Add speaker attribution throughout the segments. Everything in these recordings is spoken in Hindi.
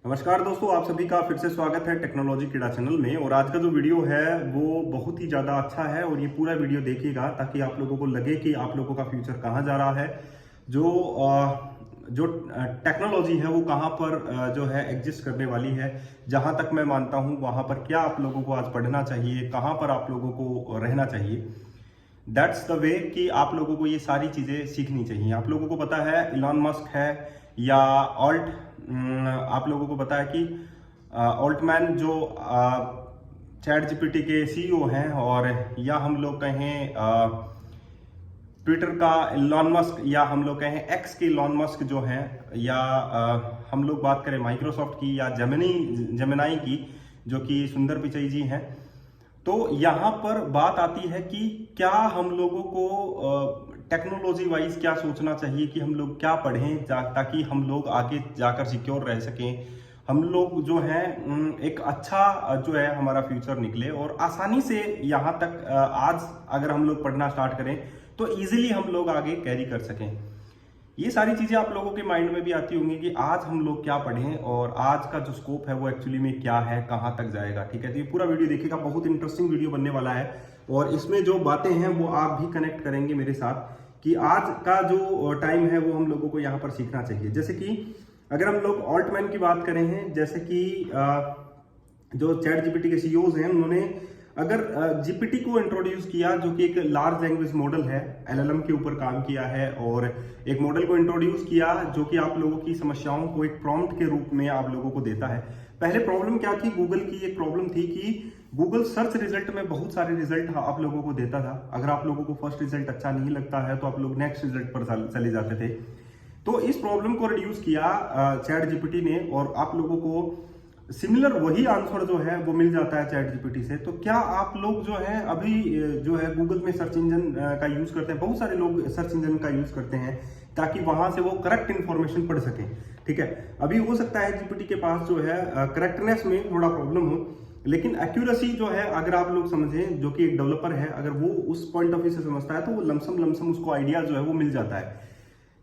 Speaker 1: नमस्कार दोस्तों, आप सभी का फिर से स्वागत है टेक्नोलॉजी कीड़ा चैनल में। और आज का जो वीडियो है वो बहुत ही ज़्यादा अच्छा है और ये पूरा वीडियो देखिएगा ताकि आप लोगों को लगे कि आप लोगों का फ्यूचर कहाँ जा रहा है। जो टेक्नोलॉजी है वो कहाँ पर जो है एग्जिस्ट करने वाली है। जहाँ तक मैं मानता हूँ वहाँ पर क्या आप लोगों को आज पढ़ना चाहिए, कहाँ पर आप लोगों को रहना चाहिए। दैट्स द वे कि आप लोगों को ये सारी चीज़ें सीखनी चाहिए। आप लोगों को पता है इलॉन मस्क है या ऑल्ट आप लोगों को पता है कि ऑल्टमैन जो चैट जीपीटी के सीईओ हैं, और या हम लोग कहें ट्विटर का इलॉन मस्क, या हम लोग कहें एक्स के इलॉन मस्क जो हैं, या हम लोग बात करें माइक्रोसॉफ्ट की या जेमिनाई की जो कि सुंदर पिचाई जी हैं। तो यहाँ पर बात आती है कि क्या हम लोगों को टेक्नोलॉजी वाइज क्या सोचना चाहिए कि हम लोग क्या पढ़ें ताकि हम लोग आगे जाकर सिक्योर रह सकें। हम लोग जो है एक अच्छा जो है हमारा फ्यूचर निकले और आसानी से यहाँ तक आज अगर हम लोग पढ़ना स्टार्ट करें तो इजीली हम लोग आगे कैरी कर सकें। ये सारी चीजें आप लोगों के माइंड में भी आती होंगी कि आज हम लोग क्या पढ़ें और आज का जो स्कोप है वो एक्चुअली में क्या है, कहाँ तक जाएगा। ठीक है, तो ये पूरा वीडियो देखिएगा, बहुत इंटरेस्टिंग वीडियो बनने वाला है। और इसमें जो बातें हैं वो आप भी कनेक्ट करेंगे मेरे साथ कि आज का जो टाइम है वो हम लोगों को यहाँ पर सीखना चाहिए। जैसे कि अगर हम लोग ऑल्टमैन की बात करें हैं, जैसे कि जो चैट जीपीटी के सीईओज हैं, उन्होंने अगर जीपीटी को इंट्रोड्यूस किया जो कि एक लार्ज लैंग्वेज मॉडल है, एलएलएम के ऊपर काम किया है, और एक मॉडल को इंट्रोड्यूस किया जो कि आप लोगों की समस्याओं को एक प्रॉम्प्ट के रूप में आप लोगों को देता है। पहले प्रॉब्लम क्या थी, गूगल की एक प्रॉब्लम थी कि गूगल सर्च रिजल्ट में बहुत सारे रिजल्ट आप लोगों को देता था। अगर आप लोगों को फर्स्ट रिजल्ट अच्छा नहीं लगता है तो आप लोग नेक्स्ट रिजल्ट पर चले जाते थे। तो इस प्रॉब्लम को रिड्यूस किया चैट जीपीटी ने, और आप लोगों को सिमिलर वही आंसर जो है वो मिल जाता है चैट जीपीटी से। तो क्या आप लोग जो है अभी जो है गूगल में सर्च इंजन का यूज करते हैं, बहुत सारे लोग सर्च इंजन का यूज करते हैं ताकि वहां से वो करेक्ट इन्फॉर्मेशन पढ़ सकें। ठीक है, अभी हो सकता है जीपीटी के पास जो है करेक्टनेस में थोड़ा प्रॉब्लम हो, लेकिन एक्यूरेसी जो है अगर आप लोग समझें, जो कि एक डेवलपर है अगर वो उस पॉइंट ऑफ व्यू से समझता है तो वो लमसम उसको आइडिया जो है वो मिल जाता है।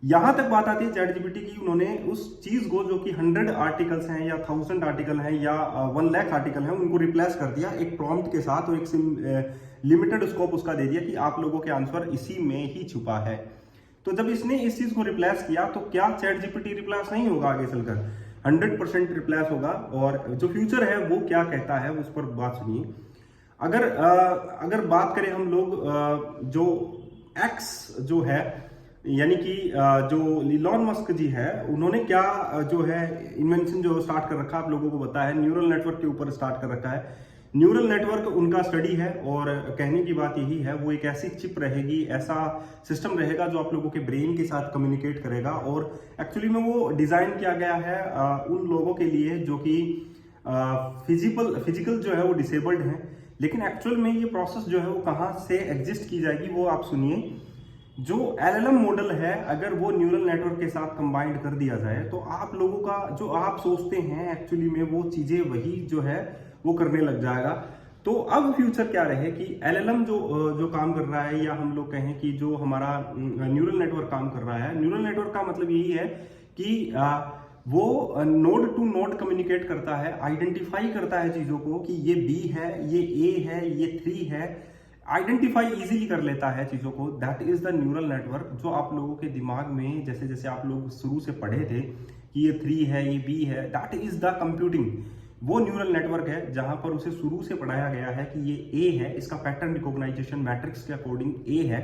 Speaker 1: यहां तक बात आती है चैट जीपीटी की, उन्होंने उस चीज को जो कि 100 आर्टिकल्स हैं या 1000 आर्टिकल हैं या 1 लाख आर्टिकल हैं, उनको रिप्लेस कर दिया एक प्रॉम्प्ट के साथ, और एक लिमिटेड स्कोप उसका दे दिया कि आप लोगों के आंसर इसी में ही छुपा है। तो जब इसने इस चीज को रिप्लेस किया तो क्या चैट जीपीटी रिप्लेस नहीं होगा? आगे चलकर 100% रिप्लेस होगा। और जो फ्यूचर है वो क्या कहता है उस पर बात सुनिए। अगर बात करें हम लोग जो एक्स जो है, यानी कि जो इलॉन मस्क जी है, उन्होंने क्या जो है इन्वेंशन जो स्टार्ट कर रखा, आप लोगों को पता है न्यूरल नेटवर्क के ऊपर स्टार्ट कर रखा है। न्यूरल नेटवर्क उनका स्टडी है, और कहने की बात यही है वो एक ऐसी चिप रहेगी, ऐसा सिस्टम रहेगा जो आप लोगों के ब्रेन के साथ कम्युनिकेट करेगा। और एक्चुअली में वो डिजाइन किया गया है उन लोगों के लिए जो कि फिजिकल जो है वो डिसेबल्ड हैं। लेकिन एक्चुअल में ये प्रोसेस जो है वो कहाँ से एग्जिस्ट की जाएगी वो आप सुनिए। जो एलएलएम मॉडल है अगर वो न्यूरल नेटवर्क के साथ कंबाइंड कर दिया जाए तो आप लोगों का जो आप सोचते हैं एक्चुअली में वो चीजें वही जो है वो करने लग जाएगा। तो अब फ्यूचर क्या रहे कि एलएलएम जो काम कर रहा है, या हम लोग कहें कि जो हमारा न्यूरल नेटवर्क काम कर रहा है, न्यूरल नेटवर्क का मतलब यही है कि वो नोड टू नोड कम्युनिकेट करता है, आइडेंटिफाई करता है चीजों को कि ये बी है, ये ए है, ये 3 है, आइडेंटिफाई इजीली कर लेता है चीजों को। That is the neural network जो आप लोगों के दिमाग में जैसे जैसे आप लोग शुरू से पढ़े थे कि ये 3 है, ये बी है, दैट इज द कंप्यूटिंग। वो न्यूरल नेटवर्क है जहां पर उसे शुरू से पढ़ाया गया है कि ये ए है, इसका पैटर्न रिकॉग्नाइजेशन मैट्रिक्स के अकॉर्डिंग ए है,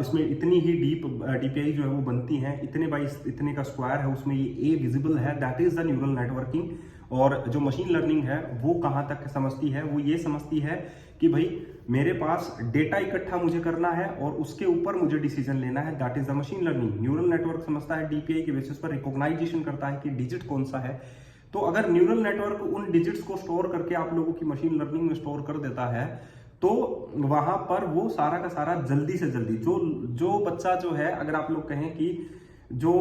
Speaker 1: इसमें इतनी ही डीपीआई जो है वो बनती है, इतने बाई इतने का स्क्वायर है, उसमें ये ए विजिबल है, that is the neural networking. और जो मशीन लर्निंग है वो कहाँ तक समझती है, वो ये समझती है कि भाई मेरे पास डेटा इकट्ठा मुझे करना है और उसके ऊपर मुझे डिसीजन लेना है, that is the machine learning. Neural network समझता है डीपीआई के बेसिस पर रिकॉग्नाइजेशन करता है कि डिजिट कौन सा है। तो अगर न्यूरल नेटवर्क उन डिजिट्स को स्टोर करके आप लोगों की मशीन लर्निंग में स्टोर कर देता है तो वहां पर वो सारा का सारा जल्दी से जल्दी जो बच्चा जो है, अगर आप लोग कहें कि जो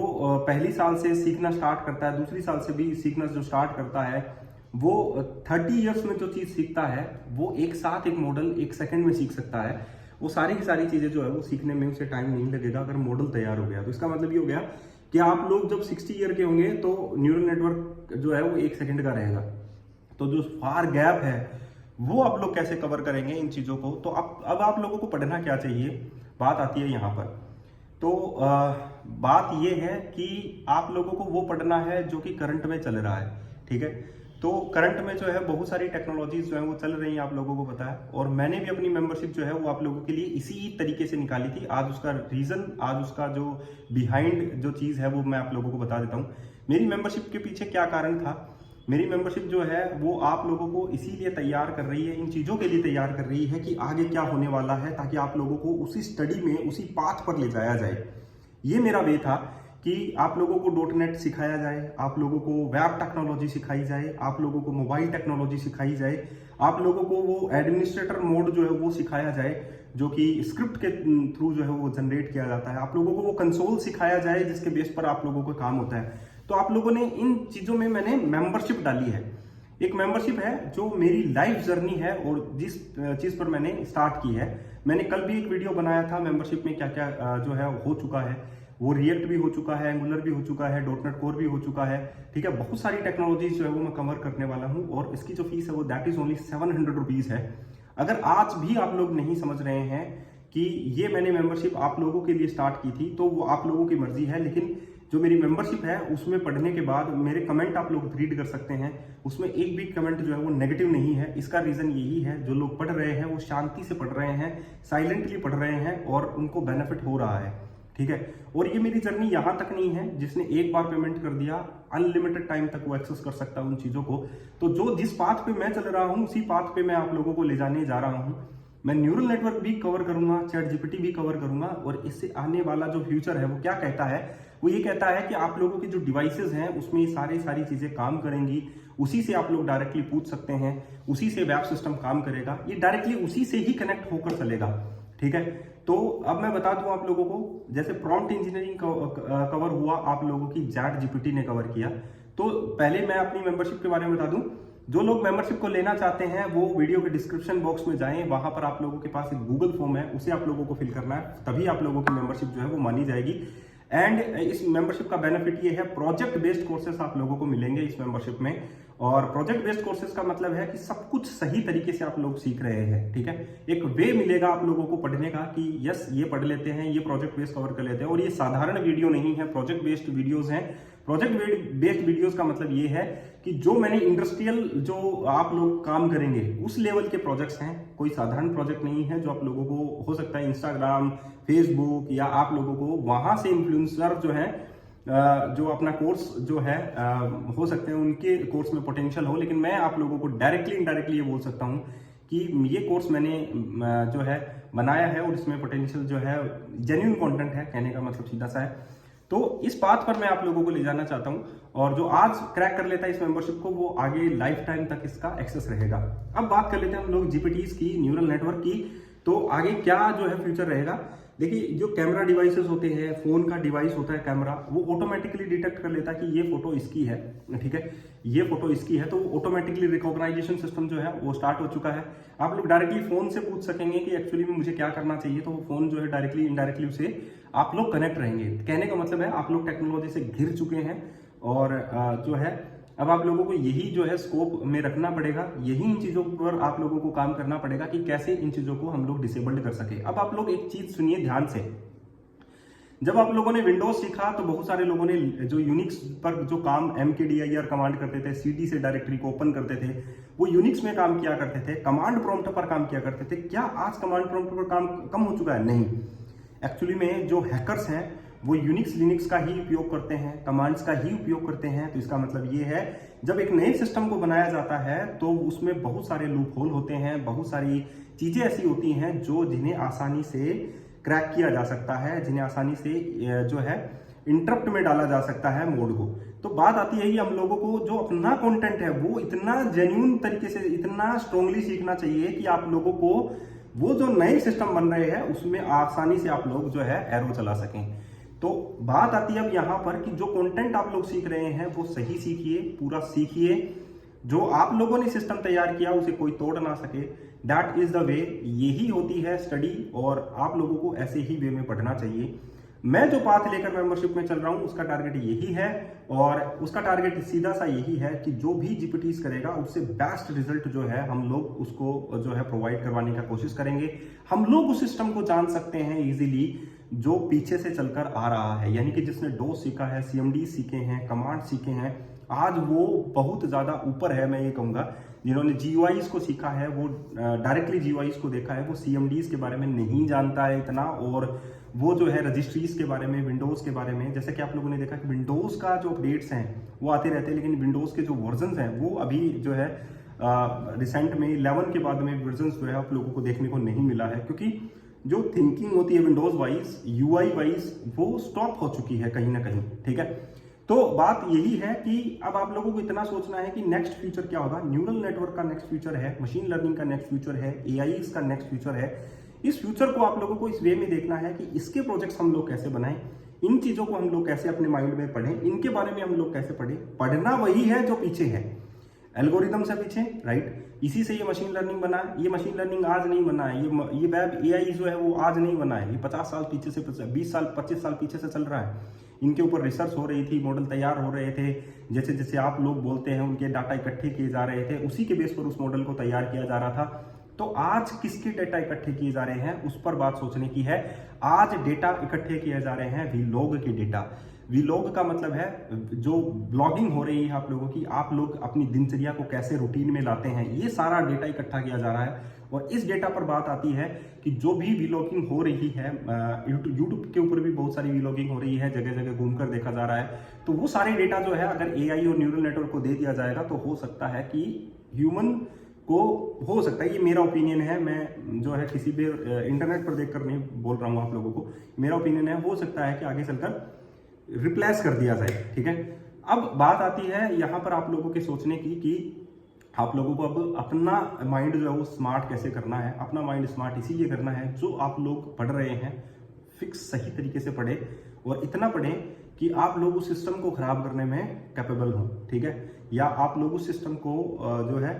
Speaker 1: पहली साल से सीखना स्टार्ट करता है, दूसरी साल से भी सीखना जो स्टार्ट करता है, वो 30 इयर्स में जो चीज सीखता है वो एक साथ एक मॉडल 1 सेकंड में सीख सकता है। वो सारी की सारी चीजें जो है वो सीखने में उसे टाइम नहीं लगेगा अगर मॉडल तैयार हो गया। तो इसका मतलब ये हो गया कि आप लोग जब 60 ईयर के होंगे तो न्यूरल नेटवर्क जो है वो 1 सेकंड का रहेगा। तो जो फार गैप है वो आप लोग कैसे कवर करेंगे इन चीज़ों को। तो अब आप लोगों को पढ़ना क्या चाहिए, बात आती है यहाँ पर। तो बात ये है कि आप लोगों को वो पढ़ना है जो कि करंट में चल रहा है, ठीक है। तो करंट में जो है बहुत सारी टेक्नोलॉजीज जो है वो चल रही हैं, आप लोगों को पता है। और मैंने भी अपनी मेंबरशिप जो है वो आप लोगों के लिए इसी तरीके से निकाली थी। आज उसका रीजन, आज उसका जो बिहाइंड जो चीज़ है वो मैं आप लोगों को बता देता हूँ। मेरी मेंबरशिप के पीछे क्या कारण था। मेरी मेंबरशिप जो है वो आप लोगों को इसीलिए तैयार कर रही है, इन चीज़ों के लिए तैयार कर रही है कि आगे क्या होने वाला है, ताकि आप लोगों को उसी स्टडी में, उसी पाथ पर ले जाया जाए। ये मेरा वे था कि आप लोगों को .NET सिखाया जाए, आप लोगों को वेब टेक्नोलॉजी सिखाई जाए, आप लोगों को मोबाइल टेक्नोलॉजी सिखाई जाए, आप लोगों को वो एडमिनिस्ट्रेटर मोड जो है वो सिखाया जाए, जो कि स्क्रिप्ट के थ्रू जो है वो जनरेट किया जाता है। आप लोगों को वो कंसोल सिखाया जाए जिसके बेस पर आप लोगों को काम होता है। तो आप लोगों ने इन चीज़ों में मैंने मेंबरशिप डाली है। एक मेंबरशिप है जो मेरी लाइफ जर्नी है और जिस चीज़ पर मैंने स्टार्ट की है। मैंने कल भी एक वीडियो बनाया था मेंबरशिप में क्या क्या जो है हो चुका है। वो रिएक्ट भी हो चुका है, एंगुलर भी हो चुका है, .NET कोर भी हो चुका है, ठीक है। बहुत सारी टेक्नोलॉजीज जो है वो मैं कवर करने वाला हूँ और इसकी जो फीस है वो दैट इज ओनली 700 रुपीज़ है। अगर आज भी आप लोग नहीं समझ रहे हैं कि ये मैंने मेंबरशिप आप लोगों के लिए स्टार्ट की थी, तो वो आप लोगों की मर्जी है। लेकिन जो मेरी मेंबरशिप है उसमें पढ़ने के बाद मेरे कमेंट आप लोग रीड कर सकते हैं, उसमें एक भी कमेंट जो है वो नेगेटिव नहीं है। इसका रीजन यही है, जो लोग पढ़ रहे हैं वो शांति से पढ़ रहे हैं, साइलेंटली पढ़ रहे हैं और उनको बेनिफिट हो रहा है, ठीक है। और ये मेरी जर्नी यहाँ तक नहीं है, जिसने एक बार पेमेंट कर दिया अनलिमिटेड टाइम तक वो एक्सेस कर सकता है उन चीज़ों को। तो जो जिस पाथ पे मैं चल रहा हूँ उसी पाथ पे मैं आप लोगों को ले जाने जा रहा हूँ। मैं न्यूरल नेटवर्क भी कवर करूंगा, चैट जीपीटी भी कवर करूंगा। और इससे आने वाला जो फ्यूचर है वो क्या कहता है, वो ये कहता है कि आप लोगों की जो डिवाइसेस हैं उसमें ये सारी चीज़ें काम करेंगी। उसी से आप लोग डायरेक्टली पूछ सकते हैं, उसी से वेब सिस्टम काम करेगा, ये डायरेक्टली उसी से ही कनेक्ट होकर चलेगा, ठीक है। तो अब मैं बता दूं आप लोगों को, जैसे प्रॉम्प्ट इंजीनियरिंग कवर हुआ, आप लोगों की चैट जीपीटी ने कवर किया। तो पहले मैं अपनी मेंबरशिप के बारे में बता दूं। जो लोग मेंबरशिप को लेना चाहते हैं वो वीडियो के डिस्क्रिप्शन बॉक्स में जाएं, वहां पर आप लोगों के पास एक गूगल फॉर्म है, उसे आप लोगों को फिल करना है, तभी आप लोगों की मेंबरशिप जो है वो मानी जाएगी। एंड इस मेंबरशिप का बेनिफिट ये है, प्रोजेक्ट बेस्ड कोर्सेस आप लोगों को मिलेंगे इस मेंबरशिप में। और प्रोजेक्ट बेस्ड कोर्सेज का मतलब है कि सब कुछ सही तरीके से आप लोग सीख रहे हैं, ठीक है। एक वे मिलेगा आप लोगों को पढ़ने का कि यस ये पढ़ लेते हैं, ये प्रोजेक्ट बेस्ड कवर कर लेते हैं। और ये साधारण वीडियो नहीं है, प्रोजेक्ट बेस्ड वीडियोस हैं। प्रोजेक्ट बेस्ड वीडियोस का मतलब ये है कि जो मैंने इंडस्ट्रियल जो आप लोग काम करेंगे उस लेवल के प्रोजेक्ट्स हैं, कोई साधारण प्रोजेक्ट नहीं है जो आप लोगों को हो सकता है इंस्टाग्राम, फेसबुक या आप लोगों को वहां से इन्फ्लुएंसर जो है जो अपना कोर्स जो है हो सकते हैं उनके कोर्स में पोटेंशियल हो। लेकिन मैं आप लोगों को डायरेक्टली इनडायरेक्टली ये बोल सकता हूँ कि ये कोर्स मैंने जो है बनाया है और इसमें पोटेंशियल जो है जेन्युइन कंटेंट है, कहने का मतलब सीधा सा है। तो इस बात पर मैं आप लोगों को ले जाना चाहता हूं। और जो आज क्रैक कर लेता है इस मेंबरशिप को, वो आगे लाइफ टाइम तक इसका एक्सेस रहेगा। अब बात कर लेते हैं हम लोग जीपीटीज की, न्यूरल नेटवर्क की। तो आगे क्या जो है फ्यूचर रहेगा। देखिए, जो कैमरा डिवाइसेस होते हैं, फोन का डिवाइस होता है कैमरा, वो ऑटोमेटिकली डिटेक्ट कर लेता है कि ये फोटो इसकी है, ठीक है, ये फोटो इसकी है। तो ऑटोमेटिकली रिकॉग्नाइजेशन सिस्टम जो है वो स्टार्ट हो चुका है। आप लोग डायरेक्टली फोन से पूछ सकेंगे कि एक्चुअली में मुझे क्या करना चाहिए, तो वो फोन जो है डायरेक्टली इनडायरेक्टली उसे आप लोग कनेक्ट रहेंगे। कहने का मतलब है आप लोग टेक्नोलॉजी से घिर चुके हैं और जो है अब आप लोगों को यही जो है स्कोप में रखना पड़ेगा, यही इन चीजों पर आप लोगों को काम करना पड़ेगा कि कैसे इन चीजों को हम लोग डिसेबल्ड कर सके। अब आप लोग एक चीज सुनिए ध्यान से। जब आप लोगों ने विंडोज सीखा तो बहुत सारे लोगों ने जो यूनिक्स पर जो काम mkdir कमांड करते थे, cd से डायरेक्टरी को ओपन करते थे, वो यूनिक्स में काम किया करते थे, कमांड प्रॉम्प्ट पर काम किया करते थे। क्या आज कमांड प्रॉम्प्ट पर काम कम हो चुका है? नहीं। एक्चुअली में जो हैकर्स हैं वो यूनिक्स लिनक्स का ही उपयोग करते हैं, कमांड्स का ही उपयोग करते हैं। तो इसका मतलब ये है, जब एक नए सिस्टम को बनाया जाता है तो उसमें बहुत सारे लूप होल होते हैं, बहुत सारी चीजें ऐसी होती हैं जो जिन्हें आसानी से क्रैक किया जा सकता है, जिन्हें आसानी से जो है इंटरप्ट में डाला जा सकता है मोड को। तो बात आती है कि हम लोगों को जो अपना कंटेंट है वो इतना जेन्युइन तरीके से, इतना स्ट्रांगली सीखना चाहिए कि आप लोगों को वो जो नए सिस्टम बन रहे हैं उसमें आसानी से आप लोग जो है एरो चला सकें। तो बात आती है अब यहाँ पर कि जो कंटेंट आप लोग सीख रहे हैं वो सही सीखिए, पूरा सीखिए। जो आप लोगों ने सिस्टम तैयार किया उसे कोई तोड़ ना सके, दैट इज द वे। यही होती है स्टडी और आप लोगों को ऐसे ही वे में पढ़ना चाहिए। मैं जो पाथ लेकर मेंबरशिप में चल रहा हूं उसका टारगेट यही है, और उसका टारगेट सीधा सा यही है कि जो भी जीपीटीज करेगा उससे बेस्ट रिजल्ट जो है हम लोग उसको जो है प्रोवाइड करवाने का कोशिश करेंगे। हम लोग उस सिस्टम को जान सकते हैं इजीली जो पीछे से चलकर आ रहा है, यानी कि जिसने डोस सीखा है, सीएमडी सीखे हैं, कमांड सीखे हैं, आज वो बहुत ज्यादा ऊपर है। मैं ये कहूंगा जिन्होंने जीयूआईज को सीखा है, वो डायरेक्टली जीयूआईज को देखा है, वो सीएमडीज के बारे में नहीं जानता है इतना, और वो जो है रजिस्ट्रीज के बारे में, विंडोज के बारे में, जैसे कि आप लोगों ने देखा कि विंडोज का जो अपडेट्स हैं वो आते रहते हैं, लेकिन विंडोज के जो वर्जन हैं वो अभी जो है रिसेंट में 11 के बाद में वर्जन जो है आप लोगों को देखने को नहीं मिला है, क्योंकि जो थिंकिंग होती है विंडोज वाइज, यूआई वाइज, वो स्टॉप हो चुकी है कहीं ना कहीं। ठीक है, तो बात यही है कि अब आप लोगों को इतना सोचना है कि नेक्स्ट फ्यूचर क्या होगा। न्यूरल नेटवर्क का नेक्स्ट फ्यूचर है, मशीन लर्निंग का नेक्स्ट फ्यूचर है, एआई का नेक्स्ट फ्यूचर है। इस फ्यूचर को आप लोगों को इस वे में देखना है कि इसके प्रोजेक्ट्स हम लोग कैसे बनाएं, इन चीजों को हम लोग कैसे अपने माइंड में पढ़ें, इनके बारे में हम लोग कैसे पढ़ें। पढ़ना वही है जो पीछे है, एल्गोरिदम से पीछे, राइट। इसी से ये मशीन लर्निंग बना है। ये मशीन लर्निंग आज नहीं बना है, ये वेब एआई जो है वो आज नहीं बना है, ये 50 साल पीछे से, 20 साल 25 साल पीछे से चल रहा है। इनके ऊपर रिसर्च हो रही थी, मॉडल तैयार हो रहे थे, जैसे जैसे आप लोग बोलते हैं उनके डाटा इकट्ठे किए जा रहे थे, उसी के बेस पर उस मॉडल को तैयार किया जा रहा था। तो आज किसके डेटा इकट्ठे किए जा रहे हैं उस पर बात सोचने की है। आज डेटा इकट्ठे किए जा रहे हैं वीलॉग के डेटा। वीलॉग का मतलब है जो ब्लॉगिंग हो रही है आप लोगों की, आप लोग अपनी दिनचर्या को कैसे रूटीन में लाते हैं, ये सारा डेटा इकट्ठा किया जा रहा है। और इस डेटा पर बात आती है कि जो भी वीलॉगिंग हो रही है, यूट्यूब के ऊपर भी बहुत सारी वीलॉगिंग हो रही है, जगह जगह घूमकर देखा जा रहा है। तो वो सारे डेटा जो है अगर एआई और न्यूरल नेटवर्क को दे दिया जाएगा तो हो सकता है कि ह्यूमन को, हो सकता है, ये मेरा ओपिनियन है, मैं जो है किसी भी इंटरनेट पर देखकर नहीं बोल रहा हूँ आप लोगों को, मेरा ओपिनियन है, हो सकता है कि आगे चलकर रिप्लेस कर दिया जाए। ठीक है, अब बात आती है यहाँ पर आप लोगों के सोचने की कि आप लोगों को अब अपना माइंड जो है वो स्मार्ट कैसे करना है। अपना माइंड स्मार्ट इसीलिए करना है, जो आप लोग पढ़ रहे हैं फिक्स सही तरीके से पढ़े, और इतना पढ़ें कि आप लोग उस सिस्टम को खराब करने में कैपेबल हों। ठीक है, या आप लोग उस सिस्टम को जो है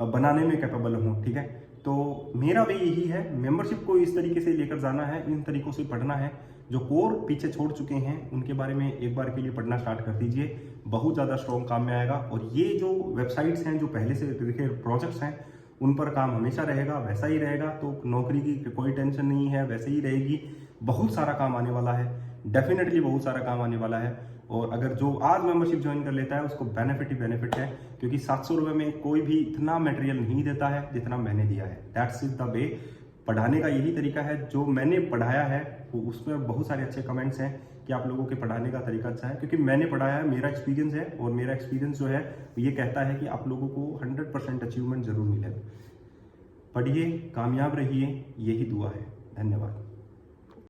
Speaker 1: बनाने में कैपेबल हों। ठीक है, तो मेरा भी यही है, मेंबरशिप को इस तरीके से लेकर जाना है, इन तरीकों से पढ़ना है। जो कोर पीछे छोड़ चुके हैं उनके बारे में एक बार के लिए पढ़ना स्टार्ट कर दीजिए, बहुत ज़्यादा स्ट्रॉन्ग काम में आएगा। और ये जो वेबसाइट्स हैं, जो पहले से देखिए प्रोजेक्ट्स हैं, उन पर काम हमेशा रहेगा, वैसा ही रहेगा, तो नौकरी की कोई टेंशन नहीं है, वैसे ही रहेगी। बहुत सारा काम आने वाला है, डेफिनेटली बहुत सारा काम आने वाला है। और अगर जो आज मेंबरशिप ज्वाइन कर लेता है उसको बेनिफिट ही बेनिफिट है, क्योंकि 700 रुपये में कोई भी इतना मटेरियल नहीं देता है जितना मैंने दिया है। दैट्स इज द वे, पढ़ाने का यही तरीका है। जो मैंने पढ़ाया है वो उसमें बहुत सारे अच्छे कमेंट्स हैं कि आप लोगों के पढ़ाने का तरीका अच्छा है, क्योंकि मैंने पढ़ाया है, मेरा एक्सपीरियंस है, और मेरा एक्सपीरियंस जो है ये कहता है कि आप लोगों को 100% अचीवमेंट जरूर मिलेगा। पढ़िए, कामयाब रहिए, यही दुआ है। धन्यवाद।